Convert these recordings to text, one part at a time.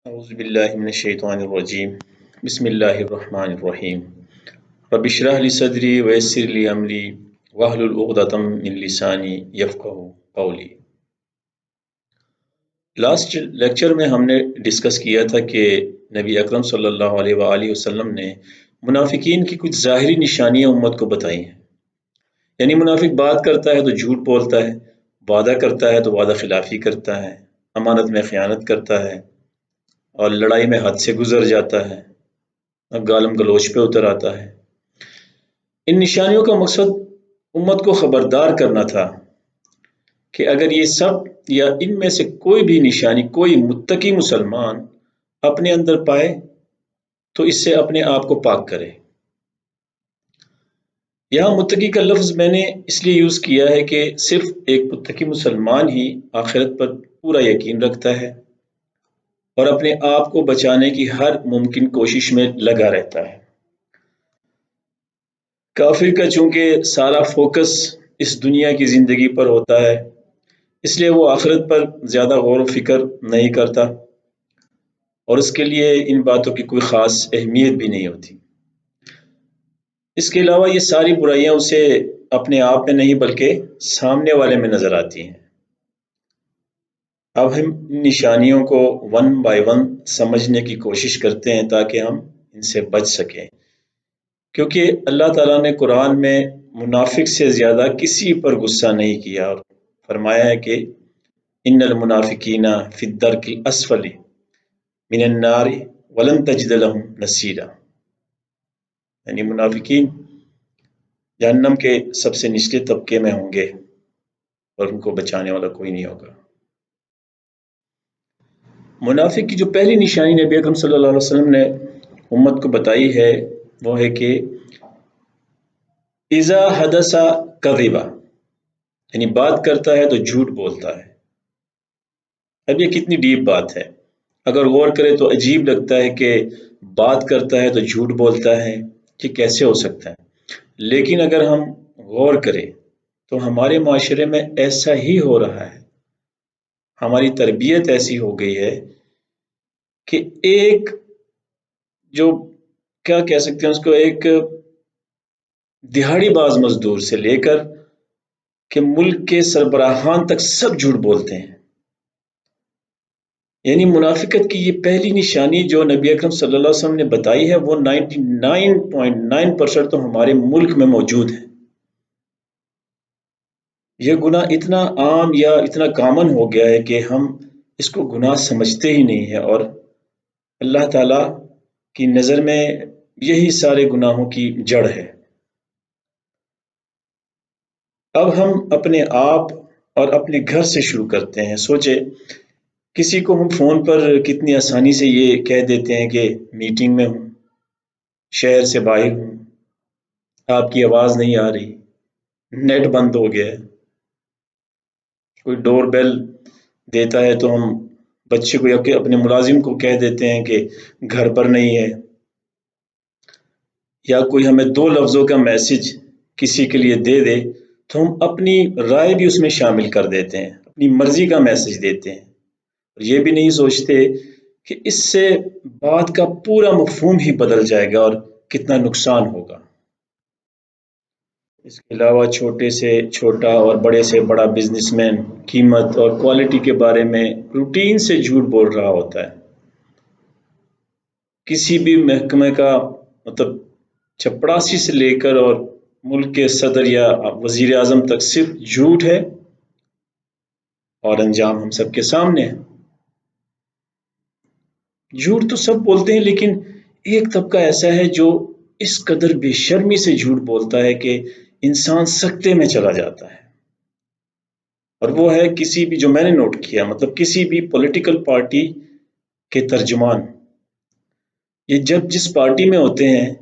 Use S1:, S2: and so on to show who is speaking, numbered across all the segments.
S1: اعوذ باللہ من الشیطان الرجیم بسم اللہ الرحمن الرحیم رب اشرح لی صدری ویسر لی امری واحلل عقدۃ من لسانی یفقہوا قولی۔ لاسٹ لیکچر میں ہم نے ڈسکس کیا تھا کہ نبی اکرم صلی اللہ علیہ وآلہ وسلم نے منافقین کی کچھ ظاہری نشانیاں امت کو بتائی ہیں۔ یعنی منافق بات کرتا ہے تو جھوٹ بولتا ہے، وعدہ کرتا ہے تو وعدہ خلافی کرتا ہے، امانت میں خیانت کرتا ہے اور لڑائی میں حد سے گزر جاتا ہے، گالم گلوچ پہ اتر آتا ہے۔ ان نشانیوں کا مقصد امت کو خبردار کرنا تھا کہ اگر یہ سب یا ان میں سے کوئی بھی نشانی کوئی متقی مسلمان اپنے اندر پائے تو اس سے اپنے آپ کو پاک کرے۔ یہاں متقی کا لفظ میں نے اس لیے یوز کیا ہے کہ صرف ایک متقی مسلمان ہی آخرت پر پورا یقین رکھتا ہے اور اپنے آپ کو بچانے کی ہر ممکن کوشش میں لگا رہتا ہے۔ کافر کا چونکہ سارا فوکس اس دنیا کی زندگی پر ہوتا ہے، اس لیے وہ آخرت پر زیادہ غور و فکر نہیں کرتا اور اس کے لیے ان باتوں کی کوئی خاص اہمیت بھی نہیں ہوتی۔ اس کے علاوہ یہ ساری برائیاں اسے اپنے آپ میں نہیں بلکہ سامنے والے میں نظر آتی ہیں۔ اب ہم نشانیوں کو ون بائی ون سمجھنے کی کوشش کرتے ہیں تاکہ ہم ان سے بچ سکیں، کیونکہ اللہ تعالیٰ نے قرآن میں منافق سے زیادہ کسی پر غصہ نہیں کیا اور فرمایا ہے کہ ان المنافقین فی الدرک الاسفل من النار ولن تجد لهم نصیرا، یعنی منافقین جہنم کے سب سے نچلے طبقے میں ہوں گے اور ان کو بچانے والا کوئی نہیں ہوگا۔ منافق کی جو پہلی نشانی نبی اکرم صلی اللہ علیہ وسلم نے امت کو بتائی ہے وہ ہے کہ اذا حدث کذبا، یعنی بات کرتا ہے تو جھوٹ بولتا ہے۔ اب یہ کتنی ڈیپ بات ہے، اگر غور کرے تو عجیب لگتا ہے کہ بات کرتا ہے تو جھوٹ بولتا ہے، یہ کیسے ہو سکتا ہے؟ لیکن اگر ہم غور کریں تو ہمارے معاشرے میں ایسا ہی ہو رہا ہے، ہماری تربیت ایسی ہو گئی ہے کہ ایک جو کیا کہہ سکتے ہیں اس کو، ایک دہاڑی باز مزدور سے لے کر کہ ملک کے سربراہان تک سب جھوٹ بولتے ہیں۔ یعنی منافقت کی یہ پہلی نشانی جو نبی اکرم صلی اللہ علیہ وسلم نے بتائی ہے وہ 99.9% تو ہمارے ملک میں موجود ہے۔ یہ گناہ اتنا عام یا اتنا کامن ہو گیا ہے کہ ہم اس کو گناہ سمجھتے ہی نہیں ہیں، اور اللہ تعالیٰ کی نظر میں یہی سارے گناہوں کی جڑ ہے۔ اب ہم اپنے آپ اور اپنے گھر سے شروع کرتے ہیں۔ سوچے کسی کو ہم فون پر کتنی آسانی سے یہ کہہ دیتے ہیں کہ میٹنگ میں ہوں، شہر سے باہر ہوں، آپ کی آواز نہیں آ رہی، نیٹ بند ہو گیا ہے۔ کوئی ڈور بیل دیتا ہے تو ہم بچے کو یا کہ اپنے ملازم کو کہہ دیتے ہیں کہ گھر پر نہیں ہے، یا کوئی ہمیں 2 لفظوں کا میسج کسی کے لیے دے دے تو ہم اپنی رائے بھی اس میں شامل کر دیتے ہیں، اپنی مرضی کا میسج دیتے ہیں، اور یہ بھی نہیں سوچتے کہ اس سے بات کا پورا مفہوم ہی بدل جائے گا اور کتنا نقصان ہوگا۔ اس کے علاوہ چھوٹے سے چھوٹا اور بڑے سے بڑا بزنس مین قیمت اور کوالٹی کے بارے میں روٹین سے جھوٹ بول رہا ہوتا ہے۔ کسی بھی محکمے کا مطلب چپڑاسی سے لے کر اور ملک کے صدر یا وزیر اعظم تک صرف جھوٹ ہے اور انجام ہم سب کے سامنے ہے۔ جھوٹ تو سب بولتے ہیں، لیکن ایک طبقہ ایسا ہے جو اس قدر بے شرمی سے جھوٹ بولتا ہے کہ انسان سکتے میں چلا جاتا ہے، اور وہ ہے کسی بھی، جو میں نے نوٹ کیا، مطلب کسی بھی پولیٹیکل پارٹی کے ترجمان، یہ جب جس پارٹی میں ہوتے ہیں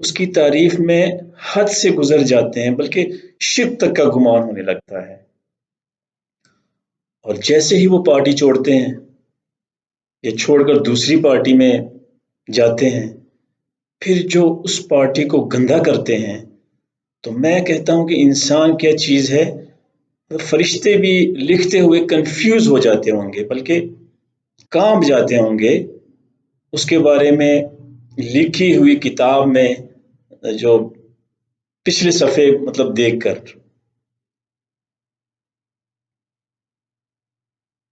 S1: اس کی تعریف میں حد سے گزر جاتے ہیں، بلکہ شرک تک کا گمان ہونے لگتا ہے، اور جیسے ہی وہ پارٹی چھوڑتے ہیں یا چھوڑ کر دوسری پارٹی میں جاتے ہیں، پھر جو اس پارٹی کو گندا کرتے ہیں، تو میں کہتا ہوں کہ انسان کیا چیز ہے، فرشتے بھی لکھتے ہوئے کنفیوز ہو جاتے ہوں گے، بلکہ کانپ جاتے ہوں گے اس کے بارے میں لکھی ہوئی کتاب میں جو پچھلے صفحے مطلب دیکھ کر۔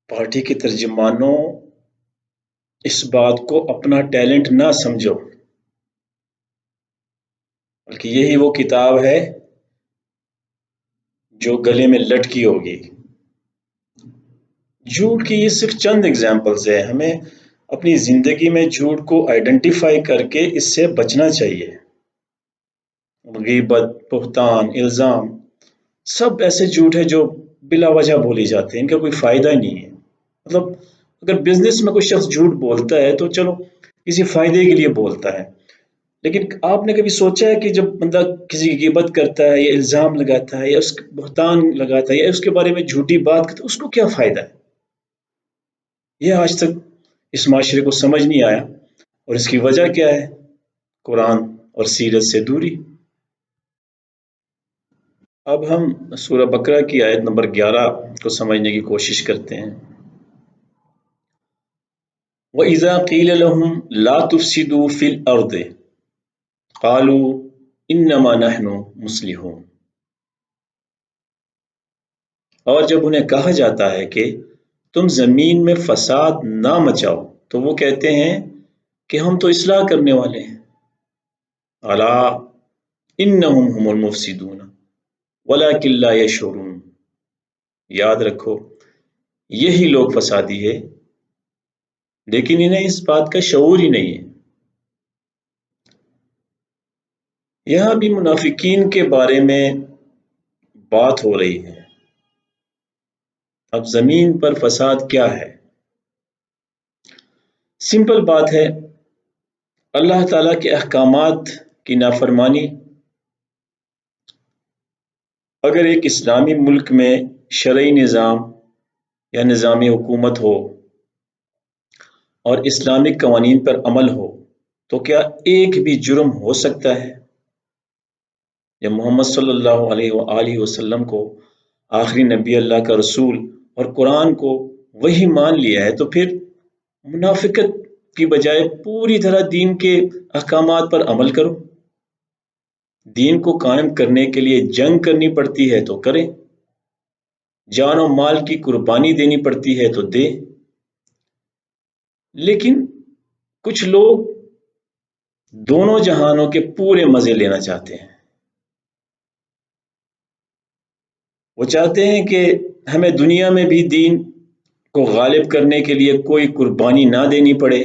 S1: پارٹی کے ترجمانوں، اس بات کو اپنا ٹیلنٹ نہ سمجھو، بلکہ یہی وہ کتاب ہے جو گلے میں لٹکی ہوگی۔ جھوٹ کی یہ صرف چند اگزامپلز ہیں، ہمیں اپنی زندگی میں جھوٹ کو آئیڈینٹیفائی کر کے اس سے بچنا چاہیے۔ غیبت، بہتان، الزام، سب ایسے جھوٹ ہیں جو بلا وجہ بولی جاتے ہیں، ان کا کوئی فائدہ ہی نہیں ہے۔ مطلب اگر بزنس میں کوئی شخص جھوٹ بولتا ہے تو چلو کسی فائدے کے لیے بولتا ہے، لیکن آپ نے کبھی سوچا ہے کہ جب بندہ کسی کی غیبت کرتا ہے یا الزام لگاتا ہے یا اس بہتان لگاتا ہے یا اس کے بارے میں جھوٹی بات کرتا ہے، اس کو کیا فائدہ ہے؟ یہ آج تک اس معاشرے کو سمجھ نہیں آیا، اور اس کی وجہ کیا ہے؟ قرآن اور سیرت سے دوری۔ اب ہم سورہ بقرہ کی آیت نمبر 11 کو سمجھنے کی کوشش کرتے ہیں۔ وَإِذَا قِيلَ لَهُمْ لَا تُفْسِدُوا فِي الْأَرْضِ قَالُوا إِنَّمَا نَحْنُ مُصْلِحُونَ۔ اور جب انہیں کہا جاتا ہے کہ تم زمین میں فساد نہ مچاؤ تو وہ کہتے ہیں کہ ہم تو اصلاح کرنے والے ہیں۔ الا انہم هم المفسدون ولکن لا یشعرون۔ یاد رکھو یہی لوگ فسادی ہے، لیکن انہیں اس بات کا شعور ہی نہیں ہے۔ یہاں بھی منافقین کے بارے میں بات ہو رہی ہے۔ اب زمین پر فساد کیا ہے؟ سمپل بات ہے، اللہ تعالیٰ کے احکامات کی نافرمانی۔ اگر ایک اسلامی ملک میں شرعی نظام یا نظام حکومت ہو اور اسلامک قوانین پر عمل ہو تو کیا ایک بھی جرم ہو سکتا ہے؟ جب محمد صلی اللہ علیہ وآلہ وسلم کو آخری نبی اللہ کا رسول اور قرآن کو وہی مان لیا ہے تو پھر منافقت کی بجائے پوری طرح دین کے احکامات پر عمل کرو۔ دین کو قائم کرنے کے لیے جنگ کرنی پڑتی ہے تو کریں، جان و مال کی قربانی دینی پڑتی ہے تو دے۔ لیکن کچھ لوگ دونوں جہانوں کے پورے مزے لینا چاہتے ہیں۔ وہ چاہتے ہیں کہ ہمیں دنیا میں بھی دین کو غالب کرنے کے لیے کوئی قربانی نہ دینی پڑے،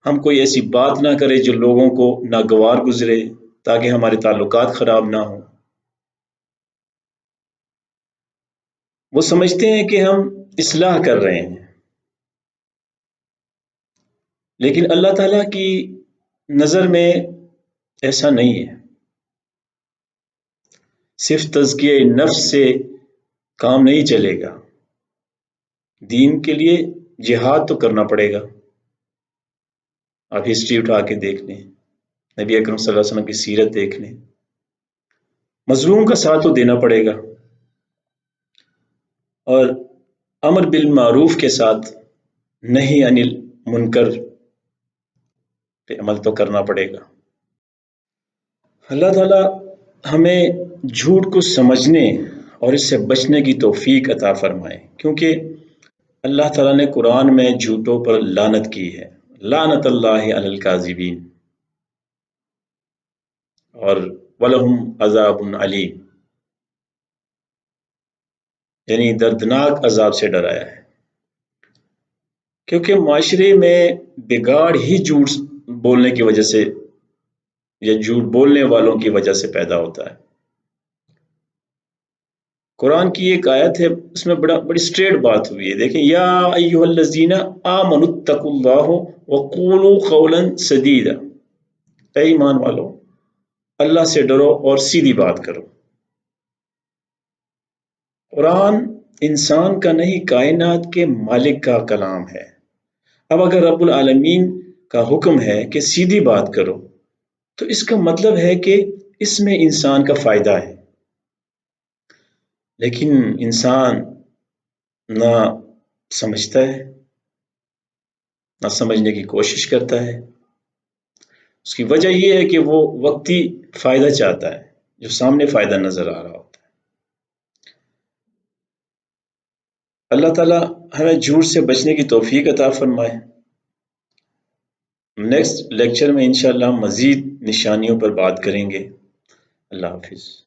S1: ہم کوئی ایسی بات نہ کرے جو لوگوں کو ناگوار گزرے تاکہ ہمارے تعلقات خراب نہ ہوں۔ وہ سمجھتے ہیں کہ ہم اصلاح کر رہے ہیں، لیکن اللہ تعالیٰ کی نظر میں ایسا نہیں ہے۔ صرف تزکیہ نفس سے کام نہیں چلے گا، دین کے لیے جہاد تو کرنا پڑے گا۔ آپ ہسٹری اٹھا کے دیکھ لیں، نبی اکرم صلی اللہ علیہ وسلم کی سیرت دیکھ لیں، مظلوم کا ساتھ تو دینا پڑے گا، اور امر بالمعروف کے ساتھ نہی عن المنکر پہ عمل تو کرنا پڑے گا۔ اللہ تعالیٰ ہمیں جھوٹ کو سمجھنے اور اس سے بچنے کی توفیق عطا فرمائے، کیونکہ اللہ تعالیٰ نے قرآن میں جھوٹوں پر لعنت کی ہے، لعنت اللہ علی الکاذبین، اور وَلَهُمْ عَذَابٌ عَلِيمٌ، یعنی دردناک عذاب سے ڈرایا ہے۔ کیونکہ معاشرے میں بگاڑ ہی جھوٹ بولنے کی وجہ سے یا جھوٹ بولنے والوں کی وجہ سے پیدا ہوتا ہے۔ قرآن کی ایک آیت ہے، اس میں بڑی اسٹریٹ بات ہوئی ہے، دیکھیں، یا ایھا الذین آمنوا اتقوا اللہ وقولوا قولا سدیدا، اے ایمان والو اللہ سے ڈرو اور سیدھی بات کرو۔ قرآن انسان کا نہیں کائنات کے مالک کا کلام ہے۔ اب اگر رب العالمین کا حکم ہے کہ سیدھی بات کرو تو اس کا مطلب ہے کہ اس میں انسان کا فائدہ ہے، لیکن انسان نہ سمجھتا ہے نہ سمجھنے کی کوشش کرتا ہے. اس کی وجہ یہ ہے کہ وہ وقتی فائدہ چاہتا ہے، جو سامنے فائدہ نظر آ رہا ہوتا ہے. اللہ تعالیٰ ہمیں جھوٹ سے بچنے کی توفیق عطا فرمائے. نیکسٹ لیکچر میں انشاءاللہ مزید نشانیوں پر بات کریں گے. اللہ حافظ.